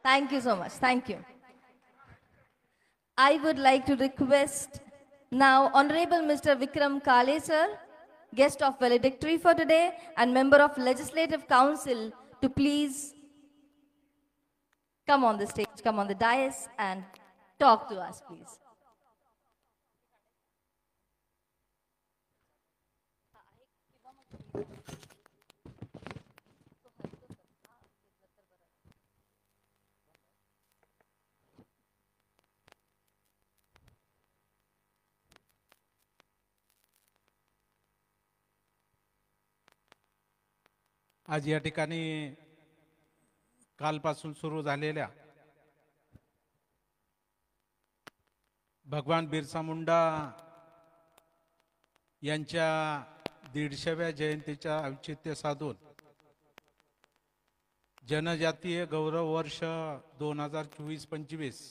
Thank you so much. Thank you. I would like to request now Honorable Mr. Vikram Kale sir, guest of valedictory for today and member of Legislative Council, to please come on the stage, come on the dais and talk to us, please. आज या ठिकाणी कालपासून सुरू झालेल्या भगवान बिरसा मुंडा यांच्या 150व्या जयंतीच्या औचित्य साधून जनजातीय गौरव वर्ष 2024-25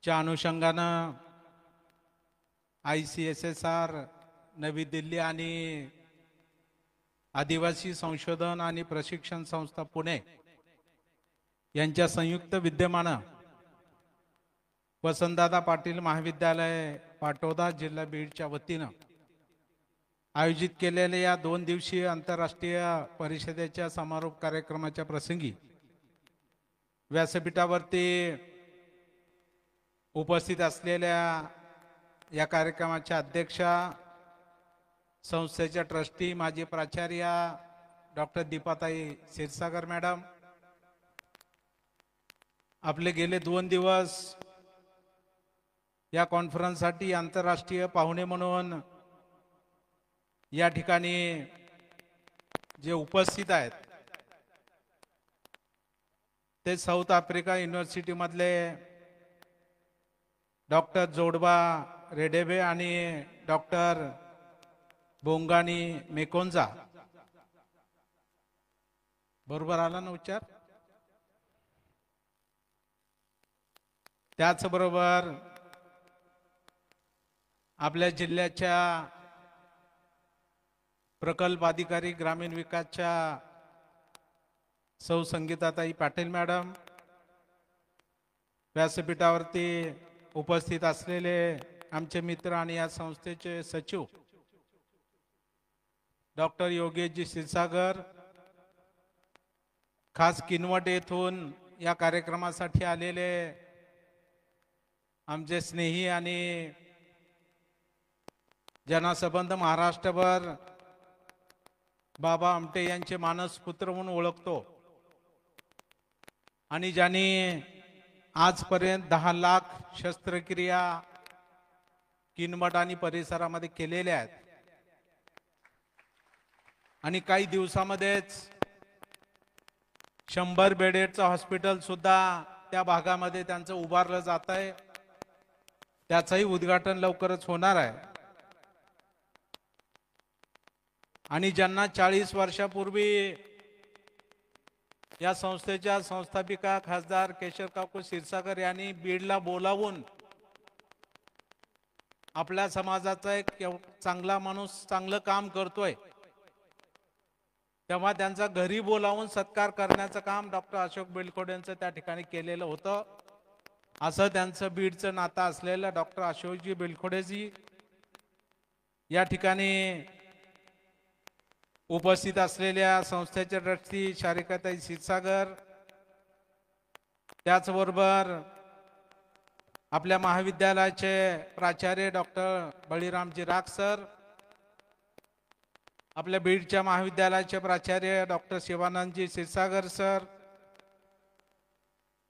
च्या अनुषंगानं ICSSR नवी दिल्ली आणि आदिवासी संशोधन आणि प्रशिक्षण संस्था पुणे यांच्या संयुक्त विद्यमानं वसंतदादा पाटील महाविद्यालय पाटोदा जिल्हा बीडच्या वतीनं आयोजित केलेल्या या 2 दिवसीय आंतरराष्ट्रीय परिषदेच्या समारोप कार्यक्रमाच्या प्रसंगी व्यासपीठावरती उपस्थित असलेल्या या कार्यक्रमाच्या अध्यक्षा, संस्थेच्या ट्रस्टी माजी प्राचार्य डॉक्टर दीपाताई क्षीरसागर मॅडम, आपले गेले 2 दिवस या कॉन्फरन्ससाठी आंतरराष्ट्रीय पाहुणे म्हणून या ठिकाणी जे उपस्थित आहेत ते साऊथ आफ्रिका युनिव्हर्सिटी मधले डॉक्टर जोडबा रेडेबे आणि डॉक्टर बोंगानी मेकोंजा, बरोबर आला ना उच्चार? त्याचबरोबर आपल्या जिल्ह्याच्या प्रकल्प अधिकारी ग्रामीण विकासच्या सौ संगीताताई पाटील मॅडम, व्यासपीठावरती उपस्थित असलेले आमचे मित्र आणि या संस्थेचे सचिव डॉक्टर योगेशजी क्षीरसागर, खास किनवट येथून या कार्यक्रमासाठी आलेले आमचे स्नेही आणि जनसंबंध महाराष्ट्रभर बाबा आमटे यांचे मानसपुत्र म्हणून ओळखतो आणि ज्यांनी आजपर्यंत 10 लाख शस्त्रक्रिया किनवट आणि परिसरामध्ये केलेल्या आहेत आणि काही दिवसामध्येच 100 बेडेडचं हॉस्पिटल सुद्धा त्या भागामध्ये त्यांचं उभारलं जात आहे. त्याचंही उद्घाटन लवकरच होणार आहे. आणि ज्यांना 40 वर्षापूर्वी या संस्थेच्या संस्थापिका खासदार केशवकाकू क्षीरसागर यांनी बीडला बोलावून आपल्या समाजाचा एक चांगला माणूस चांगलं काम करतोय तेव्हा त्यांचा घरी बोलावून सत्कार करण्याचं काम डॉक्टर अशोक बेलखोडे यांचं त्या ठिकाणी केलेलं होतं. असं त्यांचं बीडचं नातं असलेलं डॉक्टर अशोकजी बेलखोडेजी या ठिकाणी उपस्थित असलेल्या संस्थेचे ट्रस्टी शारिकाताई क्षीरसागर, त्याचबरोबर आपल्या महाविद्यालयाचे प्राचार्य डॉक्टर बळीरामजी राख सर, आपल्या बीडच्या महाविद्यालयाचे प्राचार्य डॉक्टर शिवानंदजी क्षीरसागर सर,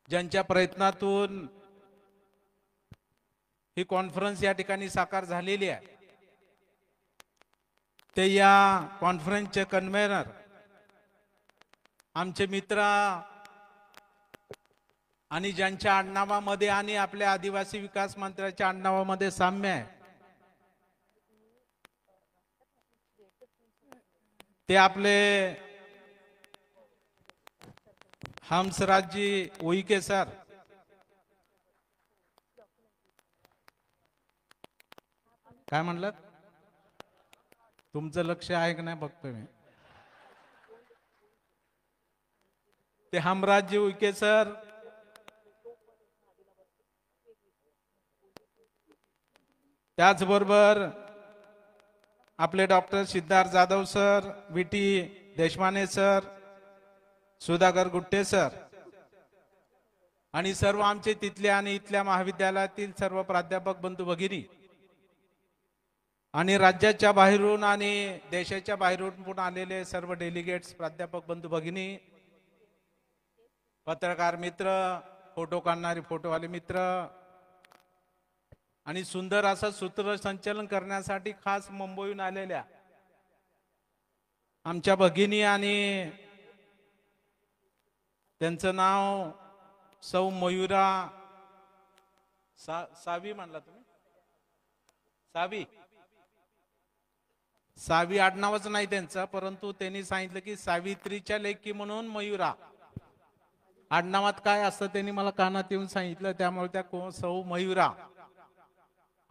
ज्यांच्या प्रयत्नातून ही कॉन्फरन्स या ठिकाणी साकार झालेली आहे, ते या कॉन्फरन्सचे कन्व्हेनर आमचे मित्र आणि ज्यांच्या आडनावामध्ये आणि आपल्या आदिवासी विकास मंत्र्याच्या आडनावामध्ये साम्य आहे ते आपले हंसराजजी उईके सर. काय म्हणलं? तुमचं लक्ष आहे की नाही बघतोय मी. ते हमराजी उईके सर, त्याचबरोबर आपले डॉक्टर सिद्धार्थ जाधव सर, विटी देशमाने सर, सुधाकर गुट्टे सर आणि सर्व आमचे तिथल्या आणि इथल्या महाविद्यालयातील सर्व प्राध्यापक बंधू भगिनी आणि राज्याच्या बाहेरून आणि देशाच्या बाहेरून पण आलेले सर्व डेलिगेट्स, प्राध्यापक बंधू भगिनी, पत्रकार मित्र, फोटो काढणारे फोटोवाले मित्र आणि सुंदर असं सूत्रसंचालन करण्यासाठी खास मुंबईहून आलेल्या आमच्या भगिनी आणि त्यांचं नाव सौ मयुरा सावी म्हणला तुम्ही, सावी आडनावच नाही त्यांचं, परंतु त्यांनी सांगितलं की सावित्रीच्या लेकी म्हणून मयुरा, आडनावात काय असतं त्यांनी मला कानात येऊन सांगितलं, त्यामुळे त्या सौ मयुरा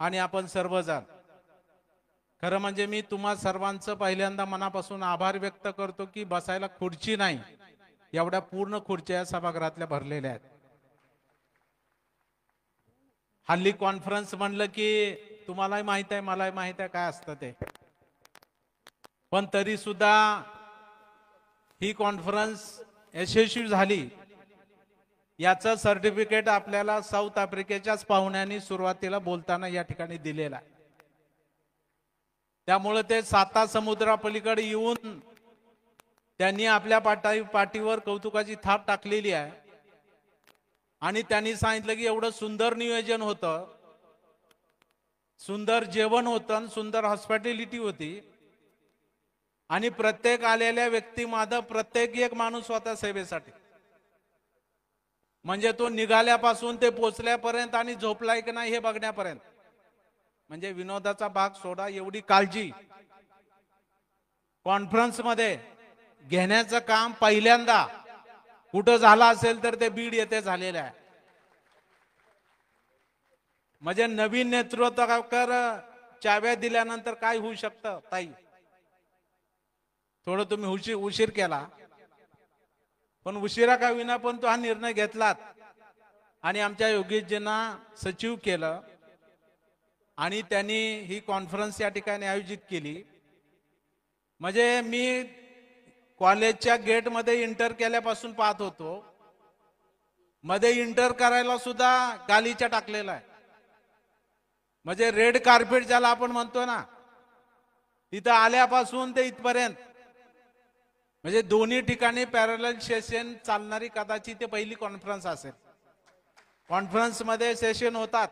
आणि आपण सर्वजण, खरं म्हणजे मी तुम्हा सर्वांचं पहिल्यांदा मनापासून आभार व्यक्त करतो की बसायला खुर्ची नाही, एवढ्या पूर्ण खुर्च्या या सभागृहातल्या भरलेल्या आहेत. हल्ली कॉन्फरन्स म्हणलं की तुम्हालाही माहित आहे, मलाही माहित आहे काय असतं ते, पण तरी सुद्धा ही कॉन्फरन्स यशस्वी झाली याचं सर्टिफिकेट आपल्याला साऊथ आफ्रिकेच्याच पाहुण्यांनी सुरुवातीला बोलताना या ठिकाणी दिलेला आहे. त्यामुळे ते 7 समुद्रापलीकडे येऊन त्यांनी आपल्या पाठीवर कौतुकाची थाप टाकलेली आहे आणि त्यांनी सांगितलं की एवढं सुंदर नियोजन होतं, सुंदर जेवण होतं, सुंदर हॉस्पिटॅलिटी होती आणि प्रत्येक आलेल्या व्यक्तीमध्ये प्रत्येक एक माणूस होता सेवेसाठी, म्हणजे तो निघाल्यापासून ते पोचल्यापर्यंत आणि झोपलाय की नाही हे बघण्यापर्यंत, म्हणजे विनोदाचा भाग सोडा, एवढी काळजी कॉन्फरन्स मध्ये घेण्याचं काम पहिल्यांदा कुठं झालं असेल तर ते बीड येथे झालेलं आहे. म्हणजे नवीन नेतृत्वाकर चाव्या दिल्यानंतर काय होऊ शकतं ताई, थोडं तुम्ही उशीर केला, पण उशिरा का विना पण तो हा निर्णय घेतलात आणि आमच्या योगेशजींना सचिव केलं आणि त्यांनी ही कॉन्फरन्स या ठिकाणी आयोजित केली. म्हणजे मी कॉलेजच्या गेट मध्ये इंटर केल्यापासून पाहत होतो, मध्ये इंटर करायला सुद्धा गालीचा टाकलेला आहे, म्हणजे रेड कार्पेट ज्याला आपण म्हणतो ना, तिथं आल्यापासून ते इथपर्यंत, म्हणजे दोन्ही ठिकाणी पॅरलल सेशन चालणारी कदाचित ते पहिली कॉन्फरन्स असेल. कॉन्फरन्स मध्ये सेशन होतात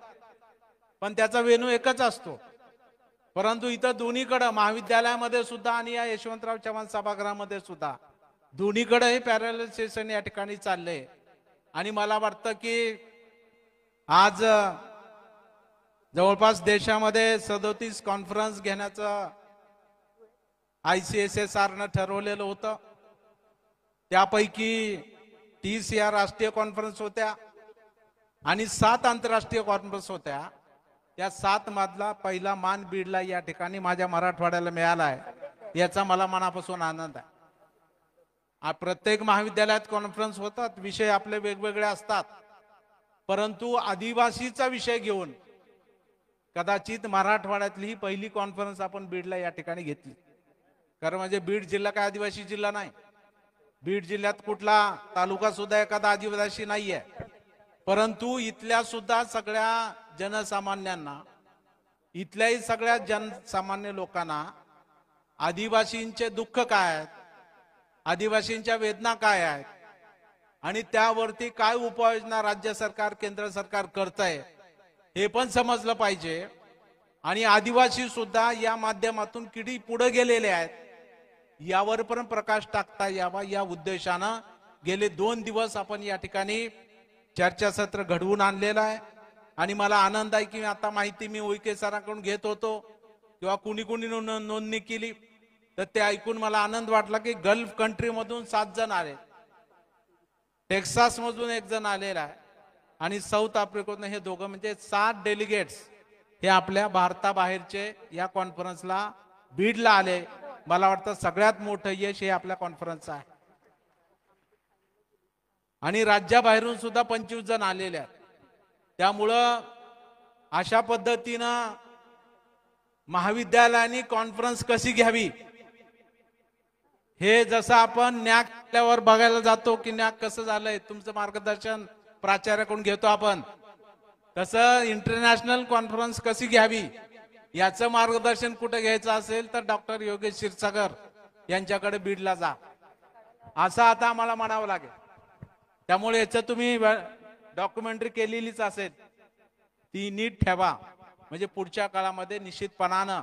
पण त्याचा वेन्यू एकच असतो, परंतु इथं दोन्हीकडे महाविद्यालयामध्ये सुद्धा आणि या यशवंतराव चव्हाण सभागृहामध्ये सुद्धा दोन्हीकडे हे पॅरलल सेशन या ठिकाणी चालले. आणि मला वाटतं की आज जवळपास देशामध्ये 37 कॉन्फरन्स घेण्याचं ICSSR न ठरवलेलं होतं, त्यापैकी 30 या राष्ट्रीय कॉन्फरन्स होत्या आणि 7 आंतरराष्ट्रीय कॉन्फरन्स होत्या. त्या 7 मधला पहिला मान बीडला या ठिकाणी माझ्या मराठवाड्याला मिळाला आहे, याचा मला मनापासून आनंद आहे. प्रत्येक महाविद्यालयात कॉन्फरन्स होतात, विषय आपले वेगवेगळे असतात, परंतु आदिवासीचा विषय घेऊन कदाचित मराठवाड्यातली ही पहिली कॉन्फरन्स आपण बीडला या ठिकाणी घेतली. कारण म्हणजे बीड जिल्हा काय आदिवासी जिल्हा नाही, बीड जिल्ह्यात कुठला तालुका सुद्धा एखादा आदिवासी नाहीये, परंतु इथल्या सुद्धा सगळ्या जनसामान्यांना, इथल्याही सगळ्या जनसामान्य लोकांना आदिवासींचे दुःख काय आहेत, आदिवासींच्या वेदना काय आहेत आणि त्यावरती काय उपाययोजना राज्य सरकार केंद्र सरकार करतंय हे पण समजलं पाहिजे. आणि आदिवासी सुद्धा या माध्यमातून किती पुढे गेलेले आहेत यावर पण प्रकाश टाकता यावा या उद्देशानं गेले 2 दिवस आपण या ठिकाणी चर्चासत्र घडवून आणलेलं आहे. आणि मला आनंद आहे की आता माहिती मी उईके सरांकडून घेत होतो किंवा कुणी कुणी नोंदणी केली तर ते ऐकून मला आनंद वाटला की गल्फ कंट्री मधून 7 जण आले, टेक्सास मधून 1 जण आलेला आहे आणि साऊथ आफ्रिकेतून हे दोघं, म्हणजे 7 डेलिगेट्स हे आपल्या भारताबाहेरचे या कॉन्फरन्सला बीडला आले. मला वाटतं सगळ्यात मोठं यश हे आपल्या कॉन्फरन्सचं आहे. आणि राज्याबाहेरून सुद्धा 25 जण आलेले आहेत. त्यामुळं अशा पद्धतीनं महाविद्यालयाने कॉन्फरन्स कशी घ्यावी हे जसं आपण न्याक केल्यावर बघायला जातो की न्याक कसं झालंय, तुमचं मार्गदर्शन प्राचार्याकडून घेतो आपण, तसं इंटरनॅशनल कॉन्फरन्स कशी घ्यावी याचं मार्गदर्शन कुठे घ्यायचं असेल तर डॉक्टर योगेश क्षीरसागर यांच्याकडे बीडला जा, असं आता आम्हाला म्हणावं लागेल. त्यामुळे याचं तुम्ही डॉक्युमेंटरी केलेलीच असेल ती नीट ठेवा, म्हणजे पुढच्या काळामध्ये निश्चितपणानं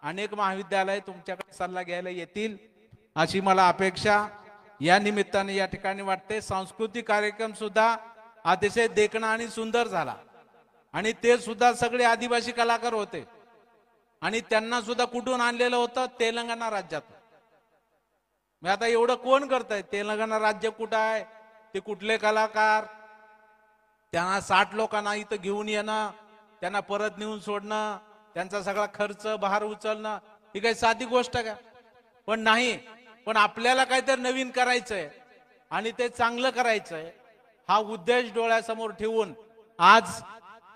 अनेक महाविद्यालय तुमच्याकडे सल्ला घ्यायला येतील अशी मला अपेक्षा या निमित्ताने या ठिकाणी वाटते. सांस्कृतिक कार्यक्रम सुद्धा अतिशय देखणा आणि सुंदर झाला आणि ते सुद्धा सगळे आदिवासी कलाकार होते आणि त्यांना सुद्धा कुठून आणलेलं होतं, तेलंगणा राज्यात. मग आता एवढं कोण करतंय, तेलंगणा राज्य कुठं आहे, ते कुठले कलाकार, त्यांना 60 लोकांना इथं घेऊन येणं, त्यांना परत नेऊन सोडणं, त्यांचा सगळा खर्च बाहेर उचलणं ही काही साधी गोष्ट का? पण नाही, पण आपल्याला काहीतरी नवीन करायचंय आणि ते चांगलं करायचंय हा उद्देश डोळ्यासमोर ठेवून आज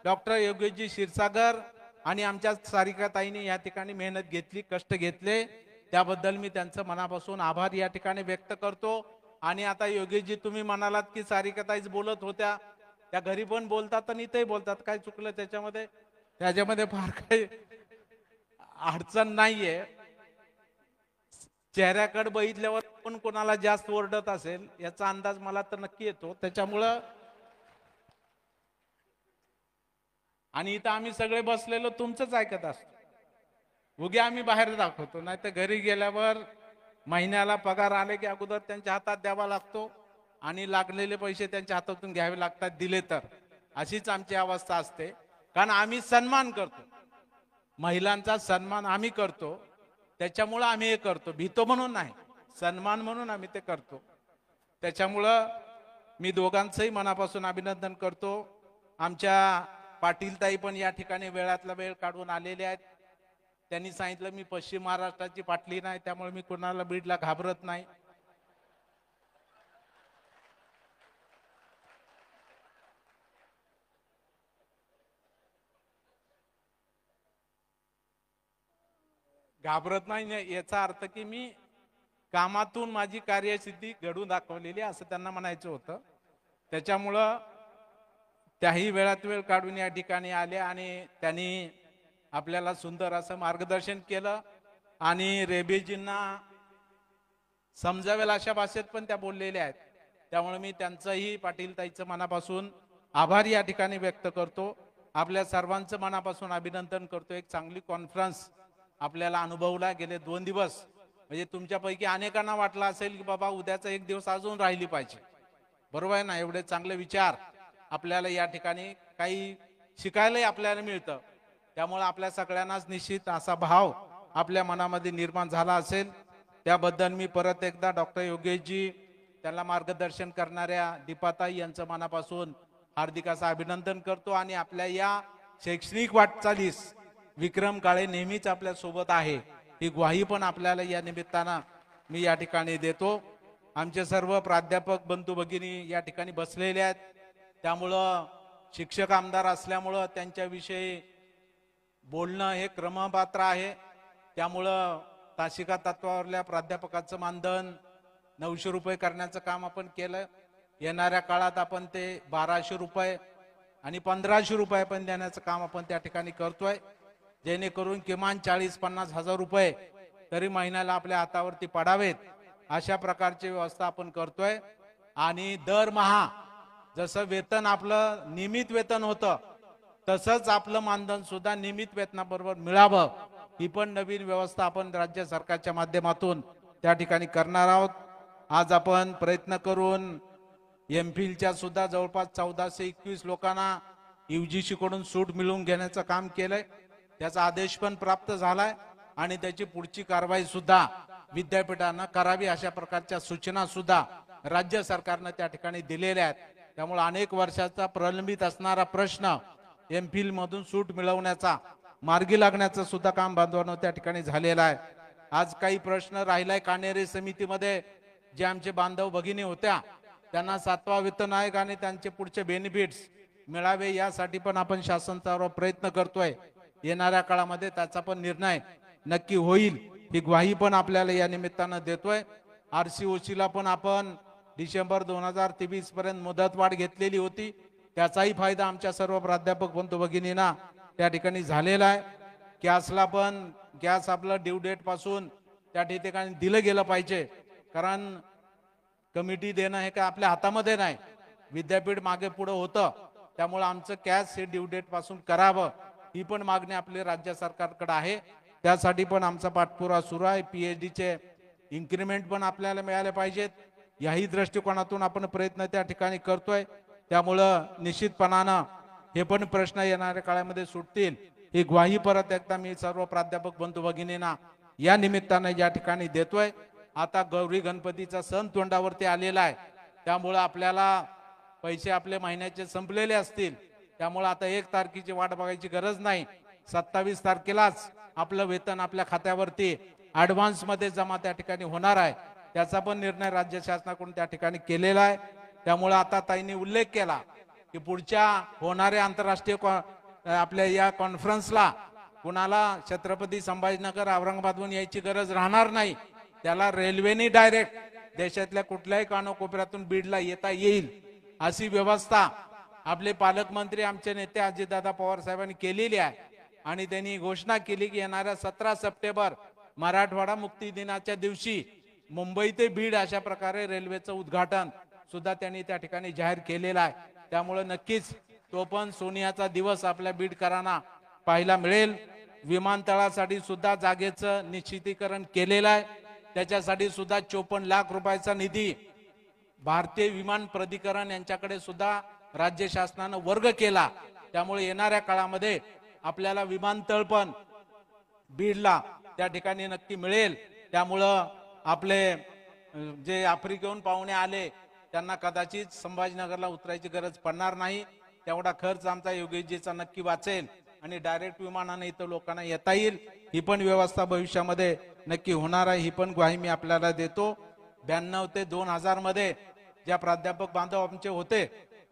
डॉक्टर योगेशजी क्षीरसागर आणि आमच्या सारिकाताईंनी या ठिकाणी मेहनत घेतली, कष्ट घेतले, त्याबद्दल मी त्यांचं मनापासून आभार या ठिकाणी व्यक्त करतो. आणि आता योगेशजी तुम्ही म्हणालात की सारिकाताईच बोलत होत्या, त्या घरी पण बोलतात आणि इथेही बोलतात, काय चुकलं त्याच्यामध्ये फार काही अडचण नाहीये. चेहऱ्याकडे बघितल्यावर पण कोणाला जास्त ओरडत असेल याचा अंदाज मला तर नक्की येतो. त्याच्यामुळं आणि इथं आम्ही सगळे बसलेलो तुमचंच ऐकत असतो, उगे आम्ही बाहेर दाखवतो, नाही तर घरी गेल्यावर महिन्याला पगार आले की अगोदर त्यांच्या हातात द्यावा लागतो आणि लागलेले पैसे त्यांच्या हातातून घ्यावे लागतात, दिले तर. अशीच आमची अवस्था असते, कारण आम्ही सन्मान करतो, महिलांचा सन्मान आम्ही करतो, त्याच्यामुळं आम्ही हे करतो, भीतो म्हणून नाही, सन्मान म्हणून आम्ही ते करतो. त्याच्यामुळं मी दोघांचंही मनापासून अभिनंदन करतो. आमच्या पाटीलताई पण या ठिकाणी वेळातला वेळ काढून आलेले आहेत. त्यांनी सांगितलं मी पश्चिम महाराष्ट्राची पाटली नाही, त्यामुळे मी कोणाला बीडला घाबरत नाही. घाबरत नाही याचा अर्थ की मी कामातून माझी कार्यसिद्धी घडून दाखवलेली असं त्यांना म्हणायचं होतं. त्याच्यामुळं त्याही वेळात वेळ काढून या ठिकाणी आले आणि त्यांनी आपल्याला सुंदर असं मार्गदर्शन केलं आणि रेबेजींना समजावेल अशा भाषेत पण त्या बोललेल्या आहेत. त्यामुळे मी त्यांचंही पाटीलताईचं मनापासून आभार या ठिकाणी व्यक्त करतो. आपल्या सर्वांचं मनापासून अभिनंदन करतो. एक चांगली कॉन्फरन्स आपल्याला अनुभवला गेले 2 दिवस. म्हणजे तुमच्यापैकी अनेकांना वाटलं असेल की बाबा उद्याचा एक दिवस अजून राहिली पाहिजे, बरोबर आहे ना? एवढे चांगले विचार आपल्याला या ठिकाणी काही शिकायलाही आपल्याला मिळतं. त्यामुळे आपल्या सगळ्यांनाच निश्चित असा भाव आपल्या मनामध्ये निर्माण झाला असेल. त्याबद्दल मी परत एकदा डॉक्टर योगेशजी, त्यांना मार्गदर्शन करणाऱ्या दीपाताई यांचं मनापासून हार्दिक असं अभिनंदन करतो. आणि आपल्या या शैक्षणिक वाटचालीस विक्रम काळे नेहमीच आपल्या सोबत आहे ही ग्वाही पण आपल्याला या निमित्तानं मी या ठिकाणी देतो. आमचे सर्व प्राध्यापक बंधू भगिनी या ठिकाणी बसलेले आहेत, त्यामुळं शिक्षक आमदार असल्यामुळं त्यांच्याविषयी बोलणं हे क्रमपात्र आहे. त्यामुळं तासिका तत्वावरल्या प्राध्यापकाचं मानधन 900 रुपये करण्याचं काम आपण केलं. येणाऱ्या काळात आपण ते 1200 रुपये आणि 1500 रुपये पण देण्याचं काम आपण त्या ठिकाणी करतोय, जेणेकरून किमान 40-50 हजार रुपये तरी महिन्याला आपल्या हातावरती पडावेत अशा प्रकारची व्यवस्था आपण करतोय. आणि दरमहा जसं वेतन आपलं नियमित वेतन होतं तसंच आपलं मानधन सुद्धा नियमित वेतनाबरोबर मिळावं ही पण नवीन व्यवस्था आपण राज्य सरकारच्या माध्यमातून त्या ठिकाणी करणार आहोत. आज आपण प्रयत्न करून एमफिलच्या सुद्धा जवळपास 1421 लोकांना UGC कडून सूट मिळवून घेण्याचं काम केलंय. त्याचा आदेश पण प्राप्त झालाय आणि त्याची पुढची कारवाई सुद्धा विद्यापीठांना करावी अशा प्रकारच्या सूचना सुद्धा राज्य सरकारनं त्या ठिकाणी दिलेल्या आहेत. त्यामुळे अनेक वर्षाचा प्रलंबित असणारा प्रश्न एमफिल मधून सूट मिळवण्याचा मार्गी लागण्याचं सुद्धा काम बांधवांनो त्या ठिकाणी झालेलं आहे. आज काही प्रश्न राहिलाय कानेरी समितीमध्ये, जे आमचे बांधव भगिनी होत्या त्यांना 7वा वेतन आयोग आणि त्यांचे पुढचे बेनिफिट्स मिळावे यासाठी पण आपण शासन स्तरावर प्रयत्न करतोय. येणाऱ्या काळामध्ये त्याचा पण निर्णय नक्की होईल ही ग्वाही पण आपल्याला या निमित्तानं देतोय. RCOCला पण आपण डिसेंबर 2023 पर्यंत मुदतवाढ घेतलेली होती. त्याचाही फायदा आमच्या सर्व प्राध्यापक बंधू भगिनींना त्या ठिकाणी झालेला आहे. गॅसला पण गॅस आपलं ड्यू डेट पासून त्या ठिकाणी दिलं गेलं पाहिजे, कारण कमिटी देणं हे काय आपल्या हातामध्ये नाही. विद्यापीठ मागे पुढे होतं, त्यामुळे आमचं कॅश हे ड्यू डेट पासून करावं ही पण मागणी आपली राज्य सरकारकडे आहे. त्यासाठी पण आमचा पाठपुरावा सुरू आहे. PhDचे इन्क्रिमेंट पण आपल्याला मिळाले पाहिजेत, याही दृष्टिकोनातून आपण प्रयत्न त्या ठिकाणी करतोय. त्यामुळं निश्चितपणानं हे पण प्रश्न येणाऱ्या काळामध्ये सुटतील ही ग्वाही परत एकदा मी सर्व प्राध्यापक बंधू भगिनींना या निमित्तानं या ठिकाणी देतोय. आता गौरी गणपतीचा सण तोंडावरती आलेला आहे, त्यामुळे आपल्याला पैसे आपले महिन्याचे संपलेले असतील. त्यामुळे आता 1 तारखेची वाट बघायची गरज नाही. 27 तारखेलाच आपलं वेतन आपल्या खात्यावरती ऍडव्हान्स मध्ये जमा त्या ठिकाणी होणार आहे. त्याचा पण निर्णय राज्य शासनाकडून त्या ठिकाणी केलेला आहे. त्यामुळे आता ताईंनी उल्लेख केला की पुढच्या होणाऱ्या आंतरराष्ट्रीय आपल्या या कॉन्फरन्सला कुणाला छत्रपती संभाजीनगर औरंगाबादहून यायची गरज राहणार नाही. त्याला रेल्वेने डायरेक्ट देशातल्या कुठल्याही कानाकोपऱ्यातून बीडला येता येईल अशी व्यवस्था आपले पालकमंत्री आमचे नेते अजितदादा पवार साहेबांनी केलेली आहे. आणि त्यांनी घोषणा केली की येणाऱ्या 17 सप्टेंबर मराठवाडा मुक्ती दिनाच्या दिवशी मुंबई ते बीड अशा प्रकारे रेल्वेचं उद्घाटन सुद्धा त्यांनी त्या ठिकाणी जाहीर केलेला आहे. त्यामुळे नक्कीच तो पण सोनियाचा दिवस आपल्या बीडकरांना पाहायला मिळेल. विमानतळासाठी सुद्धा जागेचं निश्चितीकरण केलेलं आहे. त्याच्यासाठी सुद्धा 54 लाख रुपयाचा निधी भारतीय विमान प्राधिकरण यांच्याकडे सुद्धा राज्य शासनानं वर्ग केला. त्यामुळे येणाऱ्या काळामध्ये आपल्याला विमानतळ पण बीडला त्या ठिकाणी नक्की मिळेल. त्यामुळं आपले जे आफ्रिकेहून पाहुणे आले त्यांना कदाचित संभाजीनगरला उतरायची गरज पडणार नाही. तेवढा खर्च आमचा योगेशजीचा नक्की वाचेल आणि डायरेक्ट विमानाने इथं लोकांना येता येईल. ही पण व्यवस्था भविष्यामध्ये नक्की होणार आहे, ही पण ग्वाही मी आपल्याला देतो. 92 ते 2000 मध्ये ज्या प्राध्यापक बांधव आमचे होते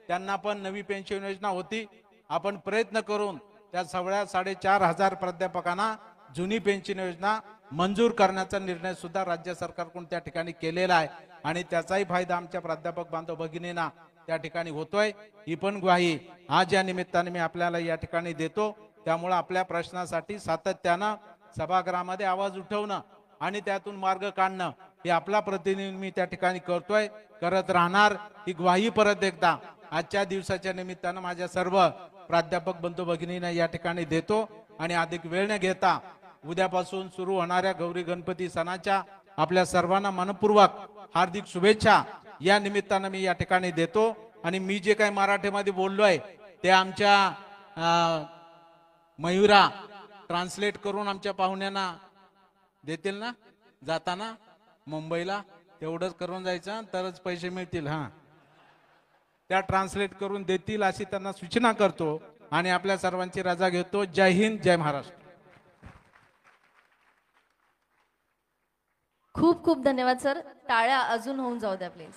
त्यांना पण नवी पेन्शन योजना होती. आपण प्रयत्न करून त्या सगळ्या 4500 प्राध्यापकांना जुनी पेन्शन योजना मंजूर करण्याचा निर्णय सुद्धा राज्य सरकारकडून त्या ठिकाणी केलेला आहे आणि त्याचाही फायदा आमच्या प्राध्यापक बांधव भगिनींना त्या ठिकाणी होतोय. ही पण ग्वाही आज या निमित्ताने मी आपल्याला या ठिकाणी देतो. त्यामुळे आपल्या प्रश्नासाठी सातत्यानं सभागृहामध्ये आवाज उठवणं आणि त्यातून मार्ग काढणं हे आपला प्रतिनिधी मी त्या ठिकाणी करतोय, करत राहणार. ही ग्वाही परत एकदा आजच्या दिवसाच्या निमित्तानं माझ्या सर्व प्राध्यापक बंधू भगिनींना या ठिकाणी देतो. आणि अधिक वेळ न घेता उद्यापासून सुरू होणाऱ्या गौरी गणपती सणाच्या आपल्या सर्वांना मनपूर्वक हार्दिक शुभेच्छा या निमित्तानं मी या ठिकाणी देतो. आणि मी जे काही मराठीमध्ये बोललोय ते आमच्या मयुरा ट्रान्सलेट करून आमच्या पाहुण्यांना देतील ना, जाताना मुंबईला तेवढंच करून जायचं तरच पैसे मिळतील. त्या ट्रान्सलेट करून देतील अशी त्यांना सूचना करतो आणि आपल्या सर्वांची रजा घेतो. जय हिंद, जय महाराष्ट्र. खूप खूप धन्यवाद सर. टाळ्या अजून होऊन जाऊ द्या प्लीज.